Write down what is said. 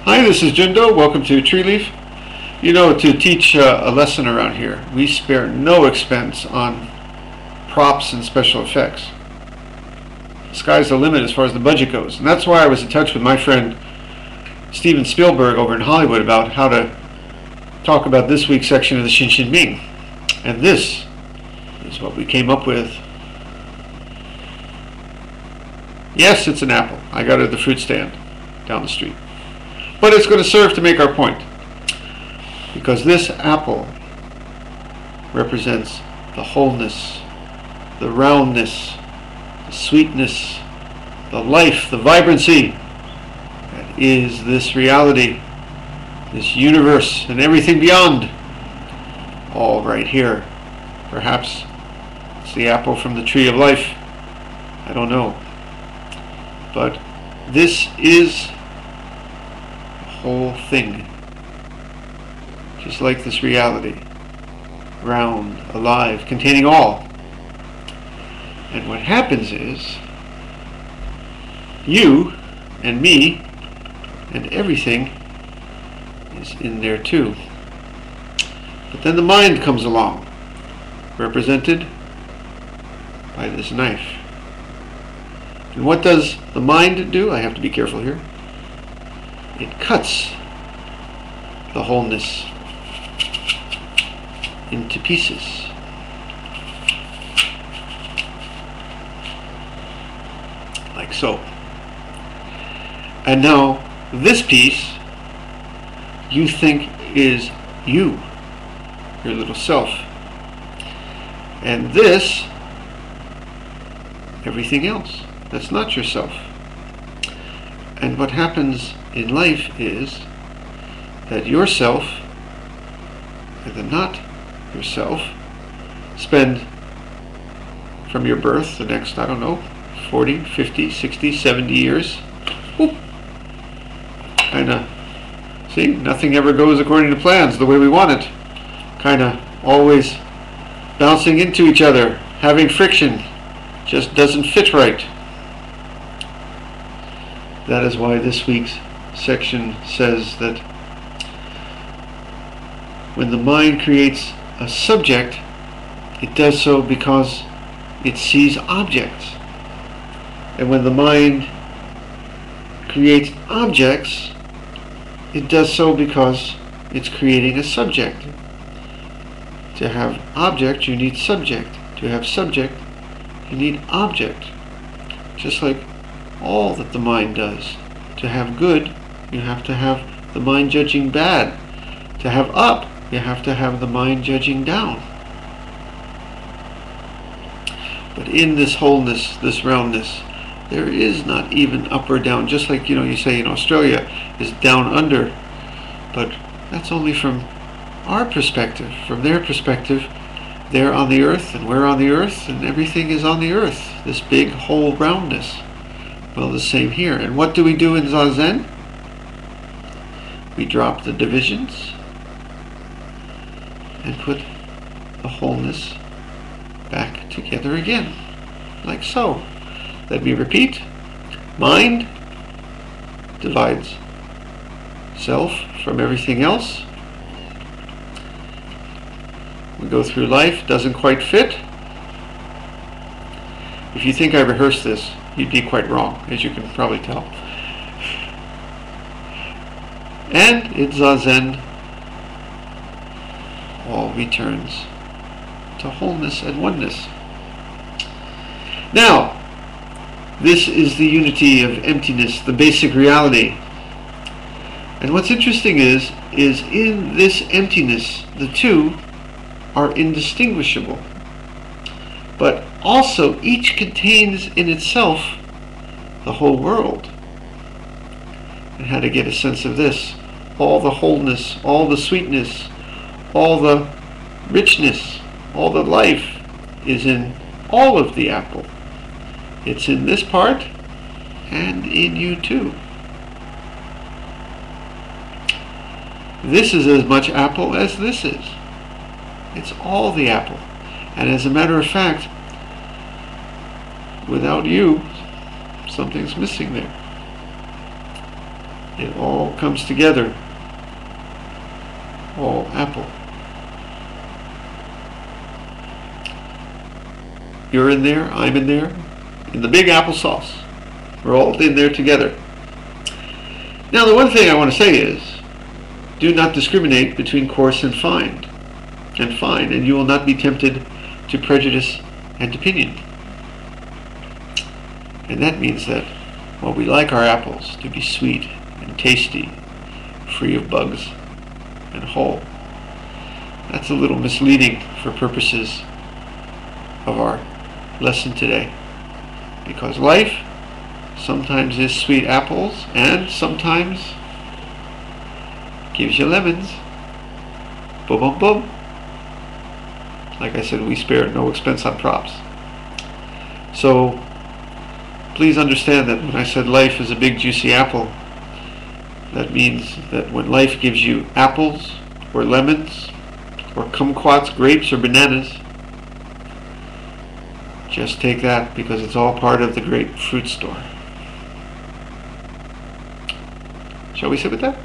Hi, this is Jindo. Welcome to Tree Leaf. You know, to teach a lesson around here, we spare no expense on props and special effects. The sky's the limit as far as the budget goes. And that's why I was in touch with my friend Steven Spielberg over in Hollywood about how to talk about this week's section of the Shin Shin Ming. And this is what we came up with. Yes, it's an apple. I got it at the fruit stand down the street. But it's going to serve to make our point, because this apple represents the wholeness, the roundness, the sweetness, the life, the vibrancy that is this reality, this universe, and everything beyond. All right here. Perhaps it's the apple from the tree of life. I don't know. But this is whole thing, just like this reality, round, alive, containing all. And what happens is you and me and everything is in there too. But then the mind comes along, represented by this knife. And what does the mind do? I have to be careful here. It cuts the wholeness into pieces. Like so. And now this piece you think is you, your little self. And this, everything else. That's not yourself. And what happens in life is that yourself and the not yourself spend from your birth the next, I don't know, 40, 50, 60, 70 years. Kinda, see, nothing ever goes according to plans the way we want it. Kinda always bouncing into each other, having friction, just doesn't fit right. That is why this week's section says that when the mind creates a subject, it does so because it sees objects. And when the mind creates objects, it does so because it's creating a subject. To have object, you need subject. To have subject, you need object. Just like all that the mind does. To have good, you have to have the mind judging bad. To have up, you have to have the mind judging down. But in this wholeness, this roundness, there is not even up or down. Just like, you say in Australia is down under. But that's only from our perspective. From their perspective, they're on the earth and we're on the earth and everything is on the earth. This big whole roundness. Well, the same here. And what do we do in Zazen? We drop the divisions and put the wholeness back together again, like so. Let me repeat. Mind divides self from everything else. We go through life, doesn't quite fit. If you think I rehearsed this, you'd be quite wrong, as you can probably tell. And in Zazen, all returns to wholeness and oneness. Now, this is the unity of emptiness, the basic reality. And what's interesting is in this emptiness, the two are indistinguishable. But also, each contains in itself the whole world. And how to get a sense of this. All the wholeness, all the sweetness, all the richness, all the life is in all of the apple. It's in this part and in you too. This is as much apple as this is. It's all the apple. And as a matter of fact, without you, something's missing there. It all comes together. All apple. You're in there, I'm in there, in the big applesauce. We're all in there together. Now the one thing I want to say is, do not discriminate between coarse and fine, and you will not be tempted to prejudice and opinion. And that means that, well, we like our apples to be sweet and tasty, free of bugs, and whole. That's a little misleading for purposes of our lesson today, because life sometimes is sweet apples and sometimes gives you lemons. Boom, boom, boom. Like I said, we spare no expense on props. So please understand that when I said life is a big juicy apple, that means that when life gives you apples or lemons or kumquats, grapes or bananas, just take that, because it's all part of the great fruit store. Shall we sit with that?